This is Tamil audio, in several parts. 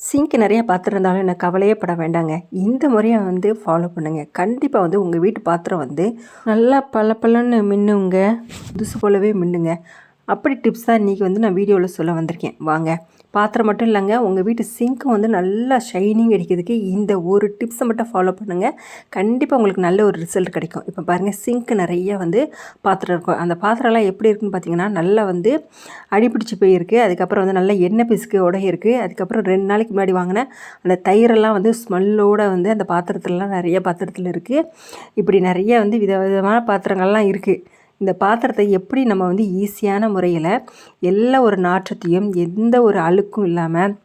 சிங்க் நிறைய பாத்திரம் இருந்தாலும் எனக்கு கவலையே பட வேண்டாங்க. இந்த முறையை வந்து ஃபாலோ பண்ணுங்கள். கண்டிப்பாக வந்து உங்கள் வீட்டு பாத்திரம் வந்து நல்லா பளபளன்னு மின்னுங்க, புதுசு போலவே மின்னுங்க. அப்படி டிப்ஸ் தான் இன்றைக்கி வந்து நான் வீடியோவில் சொல்ல வந்திருக்கேன். வாங்க, பாத்திரம் மட்டும் இல்லைங்க, உங்கள் வீட்டு சிங்க்கும் வந்து நல்லா ஷைனிங் அடிக்கிறதுக்கு இந்த ஒரு டிப்ஸை மட்டும் ஃபாலோ பண்ணுங்கள். கண்டிப்பாக உங்களுக்கு நல்ல ஒரு ரிசல்ட் கிடைக்கும். இப்போ பாருங்கள், சிங்க்கு நிறைய வந்து பாத்திரம் இருக்கும். அந்த பாத்திரம்லாம் எப்படி இருக்குன்னு பார்த்தீங்கன்னா, நல்லா வந்து அடிப்பிடிச்சு போயிருக்கு. அதுக்கப்புறம் வந்து நல்லா எண்ணெய் பிசுக்கு உடையிருக்கு. அதுக்கப்புறம் 2 நாளைக்கு முன்னாடி வாங்கின அந்த தயிரெல்லாம் வந்து ஸ்மெல்லோடு வந்து அந்த பாத்திரத்துலலாம் நிறைய பாத்திரத்தில் இருக்குது. இப்படி நிறைய வந்து விதவிதமான பாத்திரங்கள்லாம் இருக்குது. இந்த பாத்திரத்தை எப்படி நம்ம வந்து ஈஸியான முறையில் எல்லா ஒரு நாற்றத்தையும், எந்த ஒரு அழுக்கும் இல்லாமல்,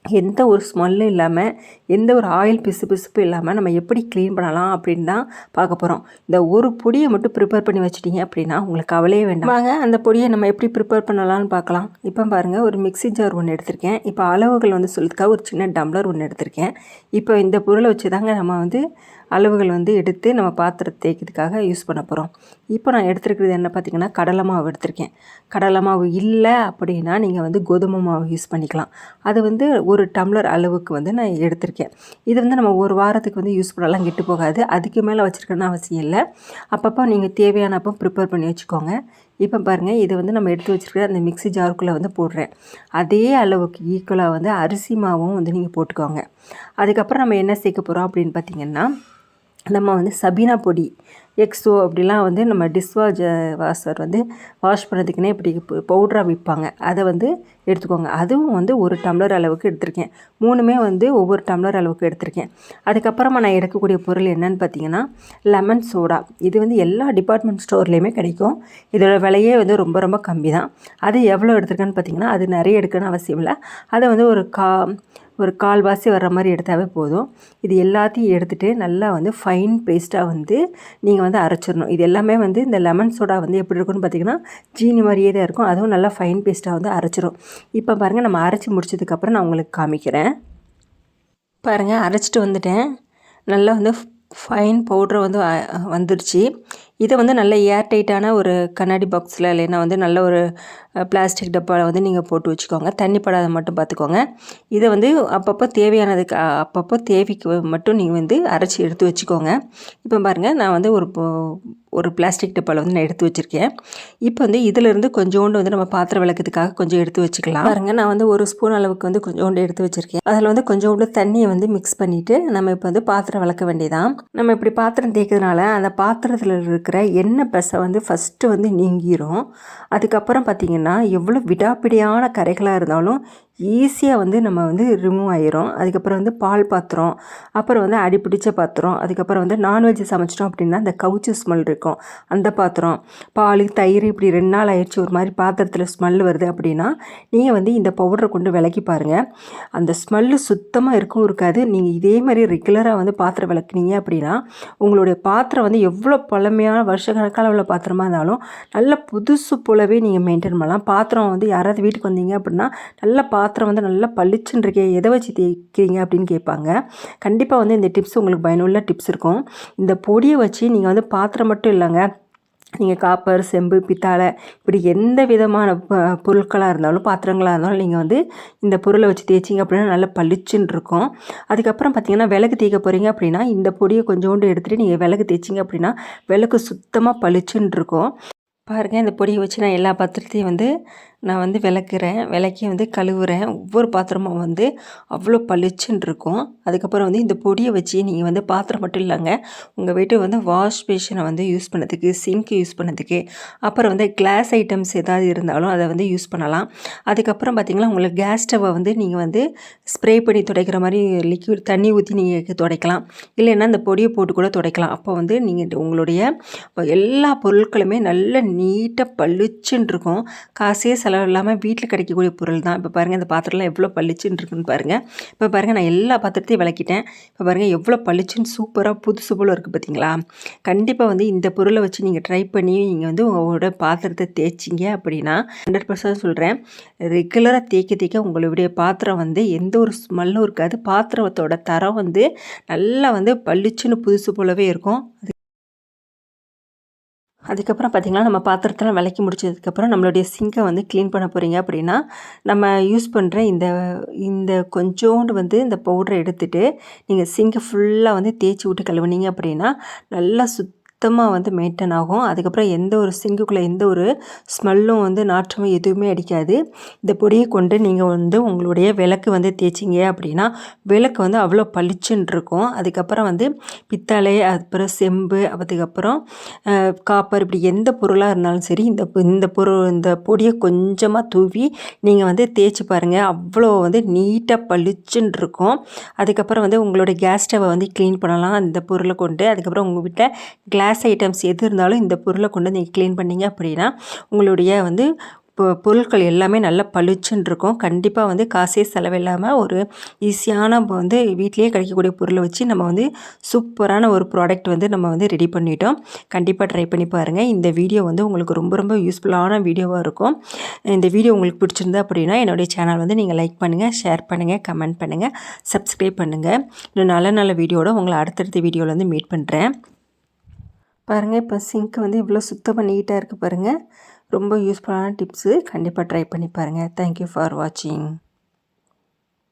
எந்த ஒரு ஸ்மெல்லும் இல்லாமல், எந்த ஒரு ஆயில் பிசுபிசுப்பும் இல்லாமல் நம்ம எப்படி க்ளீன் பண்ணலாம் அப்படின்னு தான் பார்க்க போகிறோம். இந்த ஒரு பொடியை மட்டும் ப்ரிப்பேர் பண்ணி வச்சிட்டிங்க அப்படின்னா உங்களுக்கு கவலையே வேண்டாம். வாங்க, அந்த பொடியை நம்ம எப்படி ப்ரிப்பேர் பண்ணலாம்னு பார்க்கலாம். இப்போ பாருங்கள், ஒரு மிக்ஸி ஜார் ஒன்று எடுத்திருக்கேன். இப்போ அளவுகள் வந்து சொல்லியிருக்கா, ஒரு சின்ன டம்ளர் ஒன்று எடுத்திருக்கேன். இப்போ இந்த பொருளை வச்சு தாங்க நம்ம வந்து அளவுகள் வந்து எடுத்து நம்ம பாத்திரத்தை தேய்க்கிறதுக்காக யூஸ் பண்ண போகிறோம். இப்போ நான் எடுத்துருக்கிறது என்ன பார்த்திங்கன்னா, கடலை மாவு எடுத்திருக்கேன். கடலை மாவு இல்லை அப்படின்னா நீங்கள் வந்து கோதுமை மாவு யூஸ் பண்ணிக்கலாம். அது வந்து ஒரு டம்ளர் அளவுக்கு வந்து நான் எடுத்திருக்கேன். இது வந்து நம்ம ஒரு வாரத்துக்கு வந்து யூஸ் பண்ணலாம், கெட்டு போகாது. அதுக்கு மேலே வச்சுருக்கணும்னு அவசியம் இல்லை. அப்பப்போ நீங்கள் தேவையானப்போ ப்ரிப்பேர் பண்ணி வச்சுக்கோங்க. இப்போ பாருங்கள், இதை வந்து நம்ம எடுத்து வச்சுருக்கிற அந்த மிக்ஸி ஜாருக்குள்ளே வந்து போடுறேன். அதே அளவுக்கு ஈக்குவலாக வந்து அரிசி மாவும் வந்து நீங்கள் போட்டுக்கோங்க. அதுக்கப்புறம் நம்ம என்ன சேர்க்க போகிறோம் அப்படின்னு பார்த்திங்கன்னா, நம்ம வந்து சபீனா பொடி, எக்ஸோ அப்படிலாம் வந்து நம்ம வாஷர் வந்து வாஷ் பண்ணுறதுக்குன்னே இப்படி பவுட்ராக விற்பாங்க. அதை வந்து எடுத்துக்கோங்க. அதுவும் வந்து ஒரு டம்ளர் அளவுக்கு எடுத்திருக்கேன். 3மே வந்து ஒவ்வொரு டம்ளர் அளவுக்கு எடுத்திருக்கேன். அதுக்கப்புறமா நான் எடுக்கக்கூடிய பொருள் என்னன்னு பார்த்தீங்கன்னா, லெமன் சோடா. இது வந்து எல்லா டிபார்ட்மெண்ட் ஸ்டோர்லேயுமே கிடைக்கும். இதோட விலையே வந்து ரொம்ப ரொம்ப கம்மி தான். அது எவ்வளோ எடுத்திருக்கேன்னு பார்த்தீங்கன்னா, அது நிறைய எடுக்கணும்னு அவசியம் இல்லை. அதை வந்து ஒரு கால்வாசி வர்ற மாதிரி எடுத்தாவே போதும். இது எல்லாத்தையும் எடுத்துகிட்டு நல்லா வந்து ஃபைன் பேஸ்ட்டாக வந்து நீங்கள் வந்து அரைச்சிடணும். இது எல்லாமே வந்து இந்த லெமன் சோடா வந்து எப்படி இருக்குன்னு பார்த்திங்கன்னா, ஜீனி மாதிரியே தான் இருக்கும். அதுவும் நல்லா ஃபைன் பேஸ்ட்டாக வந்து அரைச்சிடும். இப்போ பாருங்கள், நம்ம அரைச்சி முடிச்சதுக்கப்புறம் நான் உங்களுக்கு காமிக்கிறேன். பாருங்கள், அரைச்சிட்டு வந்துட்டேன். நல்லா வந்து ஃபைன் பவுட்ரு வந்து வந்துடுச்சு. இதை வந்து நல்ல ஏர் டைட்டான ஒரு கண்ணாடி பாக்ஸில், இல்லைன்னா வந்து நல்ல ஒரு பிளாஸ்டிக் டப்பாவில் வந்து நீங்கள் போட்டு வச்சுக்கோங்க. தண்ணி படாத மட்டும் பார்த்துக்கோங்க. இதை வந்து அப்பப்போ தேவைக்கு மட்டும் நீங்கள் வந்து அரைச்சி எடுத்து வச்சுக்கோங்க. இப்போ பாருங்கள், நான் வந்து ஒரு பிளாஸ்டிக் டப்பாவில் வந்து நான் எடுத்து வச்சுருக்கேன். இப்போ வந்து இதிலிருந்து கொஞ்சோண்டு வந்து நம்ம பாத்திரம் விளக்கிறதுக்காக கொஞ்சம் எடுத்து வச்சுக்கலாம். பாருங்கள், நான் வந்து 1 ஸ்பூன் அளவுக்கு வந்து கொஞ்சோண்டு எடுத்து வச்சுருக்கேன். அதில் வந்து கொஞ்சோண்டு தண்ணியை வந்து மிக்ஸ் பண்ணிவிட்டு நம்ம இப்போ வந்து பாத்திரம் விளக்க வேண்டியதான். நம்ம இப்படி பாத்திரம் தேய்க்கிறதுனால அந்த பாத்திரத்தில் இருக்கிற எண்ணெய் பசை வந்து ஃபஸ்ட்டு வந்து நீங்கிரும். அதுக்கப்புறம் பார்த்திங்கன்னா, எவ்வளோ விடாப்பிடியான கரைகளாக இருந்தாலும் ஈஸியாக வந்து நம்ம வந்து ரிமூவ் ஆகிரும். அதுக்கப்புறம் வந்து பால் பாத்திரம், அப்புறம் வந்து அடிப்பிடிச்ச பாத்திரம், அதுக்கப்புறம் வந்து நான்வெஜ் சமைச்சிட்டோம் அப்படின்னா அந்த கவுச்சி ஸ்மெல் இருக்கும், அந்த பாத்திரம், பால், தயிர், இப்படி 2 நாள் ஆயிடுச்சு ஒரு மாதிரி பாத்திரத்தில் ஸ்மெல் வருது அப்படின்னா நீங்கள் வந்து இந்த பவுடரை கொண்டு விளக்கி பாருங்கள். அந்த ஸ்மெல்லு சுத்தமாக இருக்காது. நீங்கள் இதே மாதிரி ரெகுலராக வந்து பாத்திரம் விளக்குனீங்க அப்படின்னா உங்களுடைய பாத்திரம் வந்து எவ்வளோ பழமையான வருஷக்கணக்கான உள்ள பாத்திரமாக இருந்தாலும் நல்ல புதுசு போலவே நீங்கள் மெயின்டைன் பண்ணலாம். பாத்திரம் வந்து யாராவது வீட்டுக்கு வந்தீங்க அப்படின்னா நல்ல பாத்திரம் வந்து நல்லா பளிச்சுன்னு இருக்கே, எதை வச்சு தேய்க்கிறீங்க அப்படின்னு கேட்பாங்க. கண்டிப்பாக வந்து இந்த டிப்ஸ் உங்களுக்கு பயனுள்ள டிப்ஸ் இருக்கும். இந்த பொடியை வச்சு நீங்கள் வந்து பாத்திரம் மட்டும் இல்லைங்க, நீங்கள் காப்பர், செம்பு, பித்தாளை, இப்படி எந்த விதமான பொருட்களாக இருந்தாலும், பாத்திரங்களாக இருந்தாலும் நீங்கள் வந்து இந்த பொருளை வச்சு தேய்ச்சிங்க அப்படின்னா நல்லா பளிச்சுன்னு இருக்கும். அதுக்கப்புறம் பார்த்திங்கன்னா, விளக்கு தேய்க்க போகிறீங்க அப்படின்னா இந்த பொடியை கொஞ்சோண்டு எடுத்துகிட்டு நீங்கள் விளக்கு தேய்ச்சிங்க அப்படின்னா விளக்கு சுத்தமாக பளிச்சுன்னு இருக்கும். பாருங்கள், இந்த பொடியை வச்சு நான் எல்லா பாத்திரத்தையும் வந்து நான் வந்து விளக்கி வந்து கழுவுறேன். ஒவ்வொரு பாத்திரமும் வந்து அவ்வளோ பளிச்சுன்னு இருக்கும். அதுக்கப்புறம் வந்து இந்த பொடியை வச்சு நீங்கள் வந்து பாத்திரம் மட்டும் இல்லைங்க, உங்கள் வீட்டு வந்து வாஷ் பேஷனை வந்து யூஸ் பண்ணதுக்கு, சிங்க் யூஸ் பண்ணதுக்கு, அப்புறம் வந்து கிளாஸ் ஐட்டம்ஸ் ஏதாவது இருந்தாலும் அதை வந்து யூஸ் பண்ணலாம். அதுக்கப்புறம் பார்த்திங்கன்னா, உங்களுக்கு கேஸ் ஸ்டவ்வை வந்து நீங்கள் வந்து ஸ்ப்ரே பண்ணி துடைக்கிற மாதிரி லிக்விட் தண்ணி ஊற்றி நீங்கள் துடைக்கலாம். இல்லைன்னா இந்த பொடியை போட்டு கூட துடைக்கலாம். அப்போ வந்து நீங்கள் உங்களுடைய எல்லா பொருட்களுமே நல்ல நீட்டாக பளிச்சுன்னு இருக்கும். காசே செலவு இல்லாமல் வீட்டில் கிடைக்கக்கூடிய பொருள் தான். இப்போ பாருங்கள், இந்த பாத்திரம்லாம் எவ்வளோ பளிச்சுன்னு இருக்குன்னு பாருங்கள். இப்போ பாருங்கள், நான் எல்லா பாத்திரத்தையும் விளக்கிட்டேன். இப்போ பாருங்கள், எவ்வளோ பளிச்சுன்னு சூப்பராக புதுசு போல் இருக்குது பார்த்தீங்களா? கண்டிப்பாக வந்து இந்த பொருளை வச்சு நீங்கள் ட்ரை பண்ணி நீங்கள் வந்து உங்களோட பாத்திரத்தை தேய்ச்சிங்க அப்படின்னா 100% சொல்கிறேன், ரெகுலராக தேய்க்க உங்களுடைய பாத்திரம் வந்து எந்த ஒரு ஸ்மெல்லும் இருக்காது. பாத்திரத்தோட தரம் வந்து நல்லா வந்து பளிச்சுன்னு புதுசு போலவே இருக்கும். அதுக்கப்புறம் பார்த்திங்கன்னா நம்ம பாத்திரத்தெல்லாம் விளக்கி முடிச்சதுக்கப்புறம் நம்மளுடைய சிங்கை வந்து க்ளீன் பண்ண போகிறீங்க அப்படின்னா நம்ம யூஸ் பண்ணுற இந்த இந்த கொஞ்சோண்டு வந்து இந்த பவுடரை எடுத்துகிட்டு நீங்கள் சிங்கை ஃபுல்லாக வந்து தேய்ச்சி விட்டு கழுவுனீங்க அப்படின்னா நல்லா சுத்தமாக வந்து மெயின்டைன் ஆகும். அதுக்கப்புறம் எந்த ஒரு சிங்குக்குள்ளே எந்த ஒரு ஸ்மெல்லும் வந்து நாற்றமும் எதுவுமே அடிக்காது. இந்த பொடியை கொண்டு நீங்கள் வந்து உங்களுடைய விளக்கு வந்து தேய்ச்சிங்க அப்படின்னா விளக்கு வந்து அவ்வளோ பளிச்சுன்னு இருக்கும். அதுக்கப்புறம் வந்து பித்தளை, அதுக்கப்புறம் செம்பு, அதுக்கப்புறம் காப்பர், இப்படி எந்த பொருளாக இருந்தாலும் சரி இந்த இந்த பொடியை கொஞ்சமாக தூவி நீங்கள் வந்து தேய்ச்சி பாருங்கள். அவ்வளோ வந்து நீட்டாக பளிச்சுன்னு இருக்கும். அதுக்கப்புறம் வந்து உங்களுடைய கேஸ் ஸ்டவ்வை வந்து க்ளீன் பண்ணலாம் இந்த பொருளை கொண்டு. அதுக்கப்புறம் உங்கள் வீட்டில் கிளாஸ் ஐட்டம்ஸ் எது இருந்தாலும் இந்த பொருளை கொண்டு நீங்கள் க்ளீன் பண்ணிங்க அப்படின்னா உங்களுடைய வந்து பொருட்கள் எல்லாமே நல்லா பளிச்சுன்னு இருக்கும். கண்டிப்பாக வந்து காசே செலவில்லாமல் ஒரு ஈஸியான வந்து வீட்டிலேயே கிடைக்கக்கூடிய பொருளை வச்சு நம்ம வந்து சூப்பரான ஒரு ப்ராடக்ட் வந்து நம்ம வந்து ரெடி பண்ணிட்டோம். கண்டிப்பாக ட்ரை பண்ணி பாருங்கள். இந்த வீடியோ வந்து உங்களுக்கு ரொம்ப ரொம்ப யூஸ்ஃபுல்லான வீடியோவாக இருக்கும். இந்த வீடியோ உங்களுக்கு பிடிச்சிருந்தா அப்படின்னா என்னுடைய சேனல் வந்து நீங்கள் லைக் பண்ணுங்கள், ஷேர் பண்ணுங்கள், கமெண்ட் பண்ணுங்கள், சப்ஸ்கிரைப் பண்ணுங்கள். இன்னும் நல்ல நல்ல வீடியோட உங்களை அடுத்தடுத்த வீடியோவில் வந்து மீட் பண்ணுறேன். பாருங்கள், இப்போ சிங்க் வந்து இவ்வளோ சுத்தமாக நீட்டாக இருக்குது பாருங்கள். ரொம்ப யூஸ்ஃபுல்லான டிப்ஸு. கண்டிப்பாக ட்ரை பண்ணி பாருங்கள். தேங்க்யூ ஃபார் வாட்சிங்.